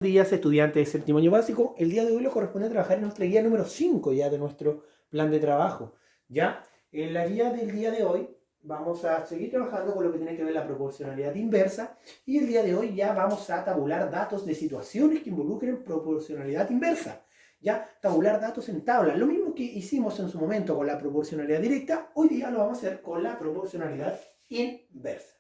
Días, estudiantes de séptimo año básico. El día de hoy le corresponde trabajar en nuestra guía número 5 ya de nuestro plan de trabajo. Ya, en la guía del día de hoy vamos a seguir trabajando con lo que tiene que ver la proporcionalidad inversa y el día de hoy ya vamos a tabular datos de situaciones que involucren proporcionalidad inversa. Ya, tabular datos en tabla. Lo mismo que hicimos en su momento con la proporcionalidad directa, hoy día lo vamos a hacer con la proporcionalidad inversa.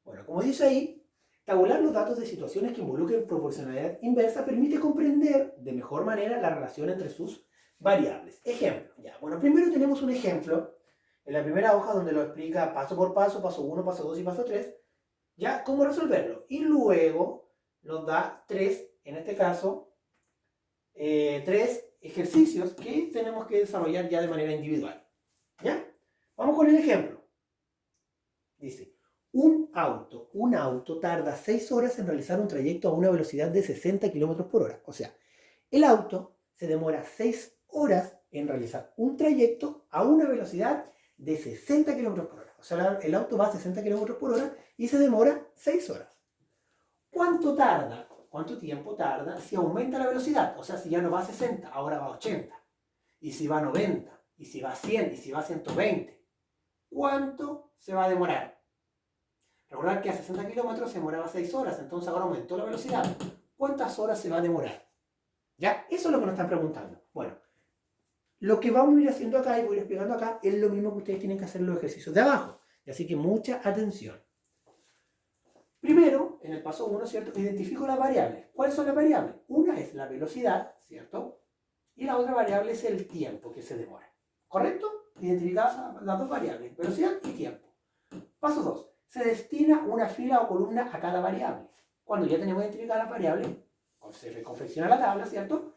Bueno, como dice ahí, tabular los datos de situaciones que involucren proporcionalidad inversa permite comprender de mejor manera la relación entre sus variables. Ejemplo, ya. Bueno, primero tenemos un ejemplo en la primera hoja donde lo explica paso por paso, paso 1, paso 2 y paso 3, ya cómo resolverlo. Y luego nos da tres, en este caso, tres ejercicios que tenemos que desarrollar ya de manera individual. ¿Ya? Vamos con el ejemplo. Dice, un auto tarda 6 horas en realizar un trayecto a una velocidad de 60 km por hora. O sea, el auto se demora 6 horas en realizar un trayecto a una velocidad de 60 km por hora. O sea, el auto va a 60 km por hora y se demora 6 horas. ¿Cuánto tarda? ¿Cuánto tiempo tarda si aumenta la velocidad? O sea, si ya no va a 60, ahora va a 80. Y si va a 90, y si va a 100, y si va a 120. ¿Cuánto se va a demorar? Recordad que a 60 kilómetros se demoraba 6 horas, entonces ahora aumentó la velocidad. ¿Cuántas horas se va a demorar? ¿Ya? Eso es lo que nos están preguntando. Bueno, lo que vamos a ir haciendo acá y voy a ir explicando acá es lo mismo que ustedes tienen que hacer en los ejercicios de abajo. Así que mucha atención. Primero, en el paso 1, ¿cierto? Identifico las variables. ¿Cuáles son las variables? Una es la velocidad, ¿cierto? Y la otra variable es el tiempo que se demora. ¿Correcto? Identificar las dos variables, velocidad y tiempo. Paso 2. Se destina una fila o columna a cada variable. Cuando ya tenemos identificada la variable, se reconfecciona la tabla, ¿cierto?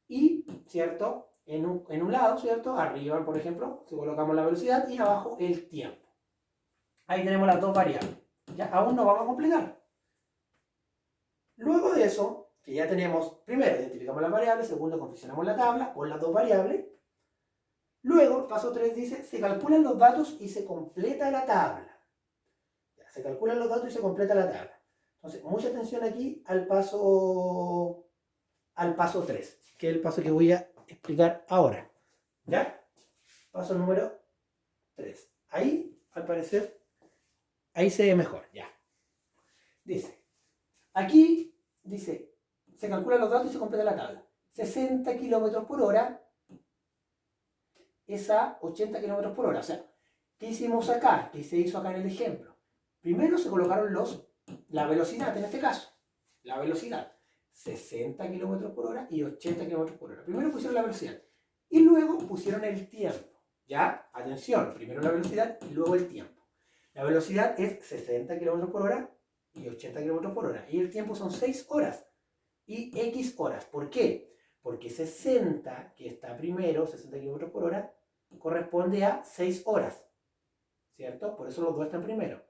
Y, ¿cierto? En un lado, ¿cierto? Arriba, por ejemplo, si colocamos la velocidad y abajo el tiempo. Ahí tenemos las dos variables. Ya aún no vamos a complicar. Luego de eso, que ya tenemos, primero identificamos las variables, segundo confeccionamos la tabla con las dos variables. Luego, paso 3 dice, se calculan los datos y se completa la tabla. Ya, se calculan los datos y se completa la tabla. Entonces, mucha atención aquí al paso 3, que es el paso que voy a explicar ahora. ¿Ya? Paso número 3. Ahí, al parecer, ahí se ve mejor. Ya. Dice, aquí, dice, se calculan los datos y se completa la tabla. 60 kilómetros por hora es a 80 kilómetros por hora. O sea, ¿qué hicimos acá? ¿Qué se hizo acá en el ejemplo? Primero se colocaron la velocidad, en este caso. La velocidad. 60 kilómetros por hora y 80 kilómetros por hora. Primero pusieron la velocidad. Y luego pusieron el tiempo. ¿Ya? Atención. Primero la velocidad y luego el tiempo. La velocidad es 60 kilómetros por hora y 80 kilómetros por hora. Y el tiempo son 6 horas y X horas. ¿Por qué? Porque 60, que está primero, 60 kilómetros por hora, corresponde a 6 horas. ¿Cierto? Por eso los dos están primero.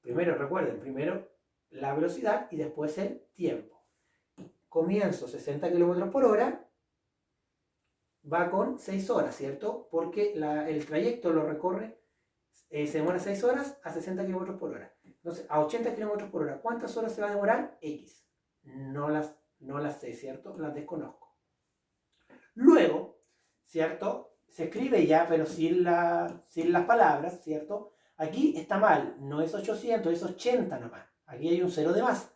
Primero, recuerden, primero la velocidad y después el tiempo. Comienzo 60 kilómetros por hora, va con 6 horas, ¿cierto? Porque el trayecto lo recorre, se demora 6 horas a 60 kilómetros por hora. Entonces, a 80 kilómetros por hora, ¿cuántas horas se va a demorar? X. No las sé, ¿cierto? Las desconozco. Luego, ¿cierto? Se escribe ya, pero sin las palabras, ¿cierto? Aquí está mal, no es 800, es 80 nomás. Aquí hay un 0 de más.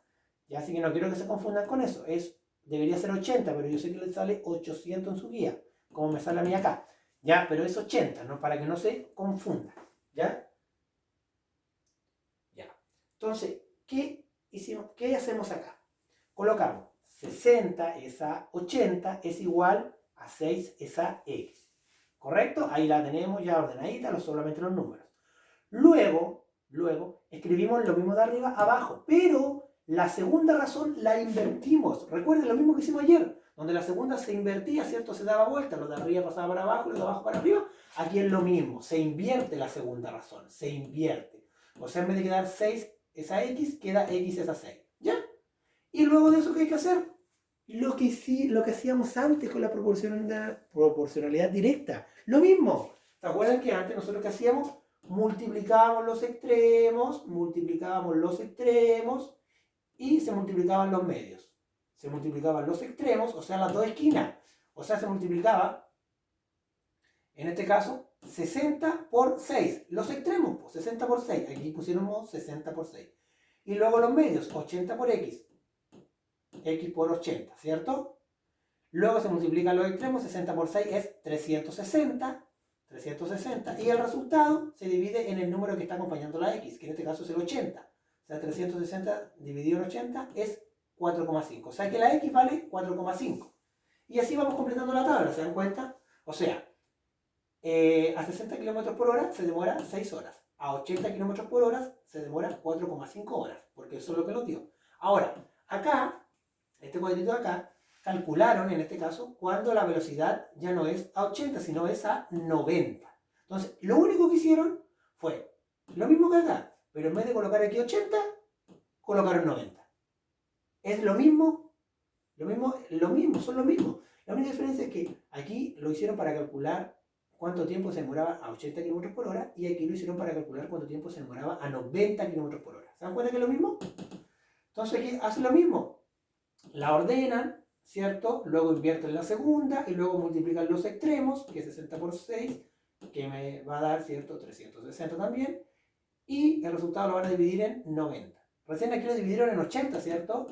Ya, así que no quiero que se confundan con eso. Debería ser 80, pero yo sé que le sale 800 en su guía, como me sale a mí acá. Ya, pero es 80, ¿no? Para que no se confunda. ¿Ya? Ya. Entonces, ¿qué hicimos? ¿Qué hacemos acá? Colocamos 60 es a 80 es igual a 6 es a X. ¿Correcto? Ahí la tenemos ya ordenadita, solamente los números. Luego, escribimos lo mismo de arriba abajo, pero la segunda razón la invertimos. Recuerden lo mismo que hicimos ayer, donde la segunda se invertía, ¿cierto? Se daba vuelta, lo de arriba pasaba para abajo, lo de abajo para arriba. Aquí es lo mismo, se invierte la segunda razón, se invierte. O sea, en vez de quedar 6 es a X, queda X es a 6. ¿Ya? Y luego de eso, ¿qué hay que hacer? Lo que hacíamos antes con la proporcionalidad directa. Lo mismo. ¿Se acuerdan que antes nosotros qué hacíamos? Multiplicábamos los extremos y se multiplicaban los medios. Se multiplicaban los extremos, o sea, las dos esquinas. O sea, se multiplicaba, en este caso, 60 por 6. Los extremos, pues 60 por 6. Aquí pusiéramos 60 por 6. Y luego los medios, 80 por x. X por 80, ¿cierto? Luego se multiplican los extremos, 60 por 6 es 360. 360. Y el resultado se divide en el número que está acompañando la x, que en este caso es el 80. O sea, 360 dividido en 80 es 4,5. O sea que la x vale 4,5. Y así vamos completando la tabla, ¿se dan cuenta? O sea, a 60 km por hora se demora 6 horas. A 80 km por hora se demora 4,5 horas, porque eso es lo que nos dio. Ahora, acá, este cuadrito de acá, calcularon en este caso cuando la velocidad ya no es a 80, sino es a 90. Entonces, lo único que hicieron fue lo mismo que acá, pero en vez de colocar aquí 80, colocaron 90. Es lo mismo, son lo mismo. La única diferencia es que aquí lo hicieron para calcular cuánto tiempo se demoraba a 80 km por hora y aquí lo hicieron para calcular cuánto tiempo se demoraba a 90 km por hora. ¿Se dan cuenta que es lo mismo? Entonces aquí hacen lo mismo. La ordenan, ¿cierto? Luego invierten la segunda y luego multiplican los extremos, que es 60 por 6, que me va a dar, ¿cierto? 360 también. Y el resultado lo van a dividir en 90. Recién aquí lo dividieron en 80, ¿cierto?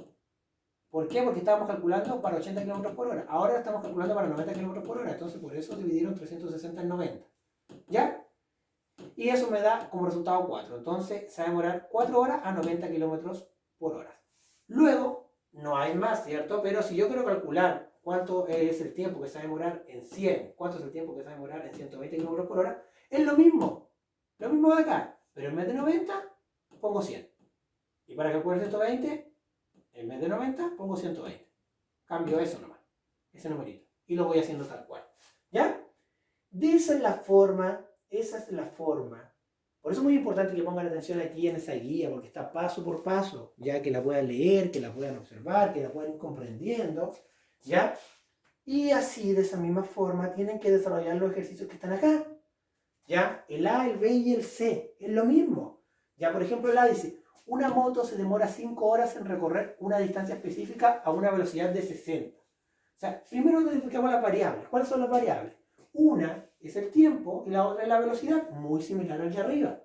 ¿Por qué? Porque estábamos calculando para 80 km por hora. Ahora estamos calculando para 90 km por hora. Entonces por eso dividieron 360 en 90. ¿Ya? Y eso me da como resultado 4. Entonces se va a demorar 4 horas a 90 km por hora. Luego, no hay más, ¿cierto? Pero si yo quiero calcular cuánto es el tiempo que se va a demorar en 100, cuánto es el tiempo que se va a demorar en 120 km por hora, es lo mismo. Lo mismo de acá. Pero en vez de 90, pongo 100. Y para calcular 120, en vez de 90, pongo 120. Cambio eso nomás. Ese numerito. Y lo voy haciendo tal cual. ¿Ya? De esa es la forma. Esa es la forma. Por eso es muy importante que pongan atención aquí en esa guía, porque está paso por paso, ya que la puedan leer, que la puedan observar, que la puedan ir comprendiendo, ¿ya? Y así, de esa misma forma, tienen que desarrollar los ejercicios que están acá, ¿ya? El A, el B y el C, es lo mismo. Ya, por ejemplo, el A dice, una moto se demora 5 horas en recorrer una distancia específica a una velocidad de 60. O sea, primero identificamos las variables. ¿Cuáles son las variables? Una es el tiempo y la otra es la velocidad, muy similar al de arriba.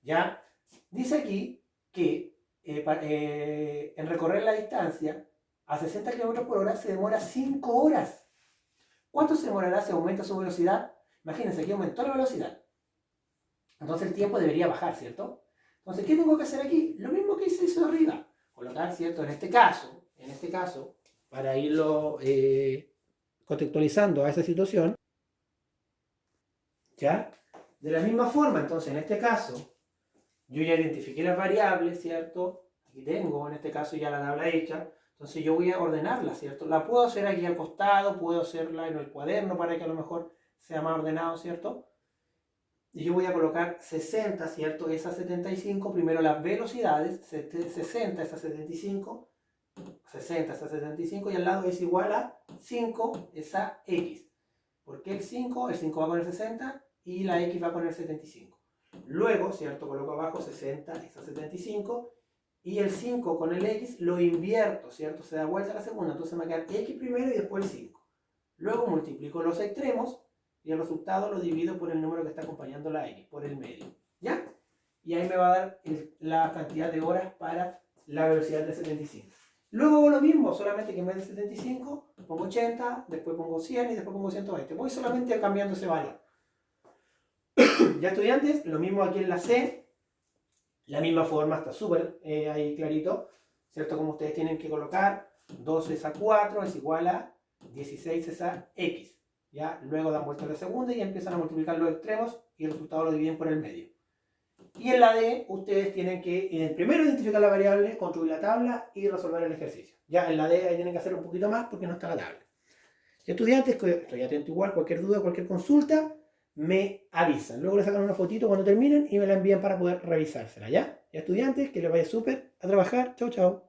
¿Ya? Dice aquí que en recorrer la distancia a 60 km por hora se demora 5 horas. ¿Cuánto se demorará si aumenta su velocidad? Imagínense, aquí aumentó la velocidad. Entonces el tiempo debería bajar, ¿cierto? Entonces, ¿qué tengo que hacer aquí? Lo mismo que hice eso arriba. Colocar, ¿cierto? En este caso, para irlo contextualizando a esa situación, ¿ya? De la misma forma, entonces, en este caso, yo ya identifiqué las variables, ¿cierto? Aquí tengo, en este caso, ya la tabla hecha. Entonces, yo voy a ordenarla, ¿cierto? La puedo hacer aquí al costado, puedo hacerla en el cuaderno para que a lo mejor sea más ordenado, ¿cierto? Y yo voy a colocar 60, ¿cierto? Esa 75, primero las velocidades, 60 esa 75, 60 esa 75 y al lado es igual a 5 esa x. ¿Por qué el 5? El 5 va con el 60 y la x va con el 75. Luego, ¿cierto? Coloco abajo 60 esa 75 y el 5 con el x lo invierto, ¿cierto? Se da vuelta a la segunda, entonces me va a quedar x primero y después el 5. Luego multiplico los extremos y el resultado lo divido por el número que está acompañando la x, por el medio. ¿Ya? Y ahí me va a dar la cantidad de horas para la velocidad de 75. Luego hago lo mismo, solamente que en vez de 75 pongo 80, después pongo 100 y después pongo 120. Voy solamente cambiando ese valor. Ya estudiantes, lo mismo aquí en la C. La misma forma, está súper ahí clarito, ¿cierto? Como ustedes tienen que colocar 12 es a 4 es igual a 16 es a x. ¿Ya? Luego dan vuelta a la segunda y empiezan a multiplicar los extremos y el resultado lo dividen por el medio. Y en la D, ustedes tienen que primero identificar la variable, construir la tabla y resolver el ejercicio. Ya en la D ahí tienen que hacer un poquito más porque no está la tabla. Estudiantes, estoy atento igual, cualquier duda, cualquier consulta, me avisan. Luego le sacan una fotito cuando terminen y me la envían para poder revisársela, ¿ya? Y estudiantes, que les vaya súper a trabajar. Chau, chau.